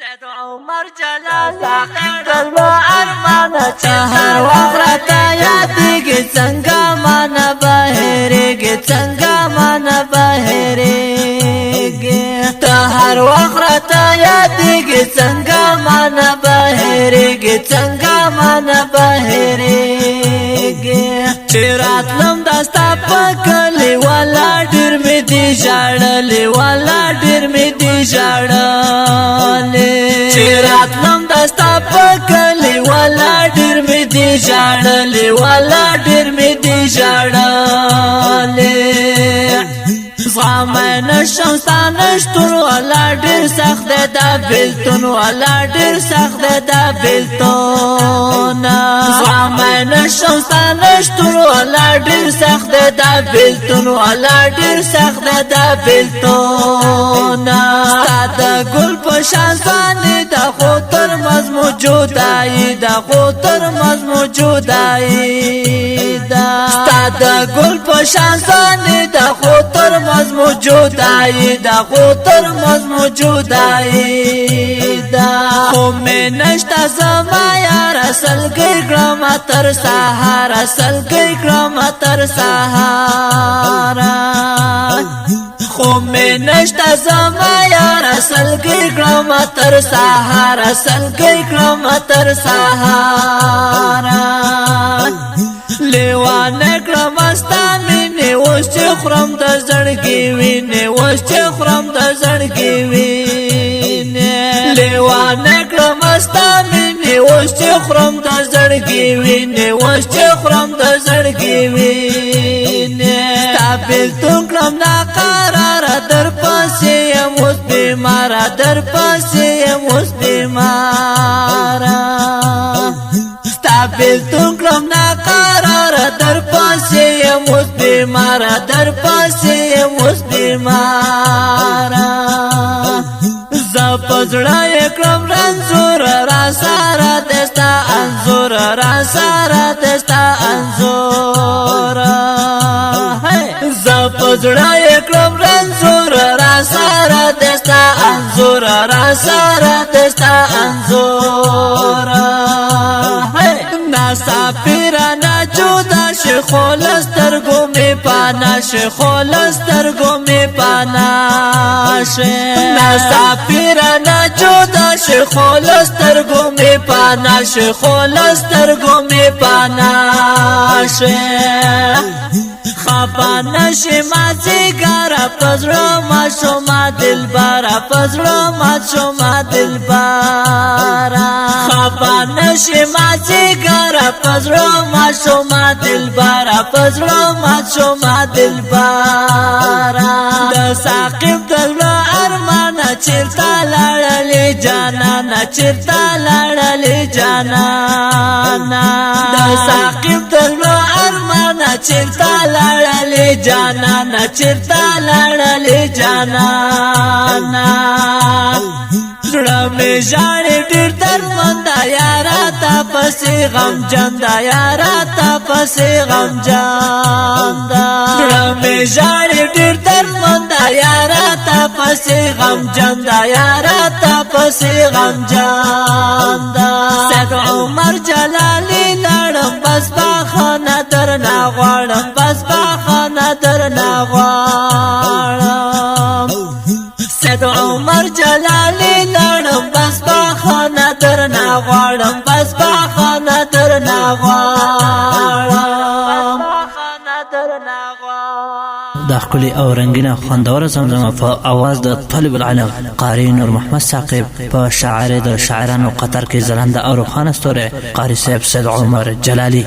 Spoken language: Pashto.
سید عمر جلالی دلو ارمانا چهر وقرتا یادیگی چنگا مانا بہریگی چنگا مانا بہریگی تهر وقرتا یادیگی چنگا مانا بہریگی چنگا مانا بہریگی چرات لم دستا پکلی والا ډیر می دی جاړلی والا ډیر می دی جاړلی چرات لم دستا پکلی والا ډیر می دی جاړلی والا ډیر می دی جاړلی زغمین شمستانشتون والا ډیر سخت دا بیلتون والا ډیر سخت دا بیلتون زغمین شمستانشتون والا ډیر سخت دا بیلتون والا ډیر سخت دا بیلتون ستاد گل پشان سانی دا خوتر مز موجودائی دا خوتر مز موجودائی دا ستاد گل پشان سانی دا خوتر مز موجودائی دا خوتر مز موجودائی دا خو میں نشتا زما یار اصل گئی گرام تر سہار اصل گئی گرام تر سہارا خو میں نشتا زما یار اصل گئی گرام تر سہار اصل گئی گرام تر سہارا لیوان کرمستا مینه اوس چې خرم د زړګي وینه اوس چې خرم د زړګي وینه لیوان کرمستا مینه اوس چې خرم د زړګي وینه اوس چې خرم د زړګي وینه ستابل تو کرم نا قرار در پاسه یم اوس بیمار در پاسه یم اوس بیمار بیلتون کرم نا قرار در پاسی موس بیمار در پاسی موس بیمار زپزڑا اکرم رنزور را سارا دستا انزور را سارا دستا انزور زپزڑا اکرم رنزور را سارا دستا انزور را سارا دستا انزور سافرانا جودا شخولستر گومی پاناش خولستر گومی پاناش سافرانا جودا شخولستر گومی پاناش خولستر گومی پاناش خفانش مازی گارا پزرو ما شما دل بارا پزرو ما شما دل بارا خفانش مازی گارا پزرو ما شما دل بارا پزرو ما شما دل بارا د ساقب دلو ارمانا چرتا لړلی جانانا چرتا لړلی جانانا د ساقب دلو ارمانا چرتا لړلی جانانا چرتا لړلی جانانا زړه مې ژاړي ډېر درمنده یاره تا پسې غمجن ده یاره تا پسې غمجن ده زړه مې ژاړي ډېر درمنده یاره تا پسې غمجن ده یاره تا پسې غمجن ده سید عمر جلالی لاړم بس بخانه درنه غواړم بس بخانه درنه غواړم سید عمر جلالی لاړم بس بخانه درنه غواړم بس بخانه درنه غواړم دا ښکلي او رنګینه خوندوره زمزمه په اواز د طالب العلم قاری نور محمد ثاقب په شاعرۍ د شاعرانو قطر کې ځلانده او روښانه ستوری قاری صاحب سید عمر جلالی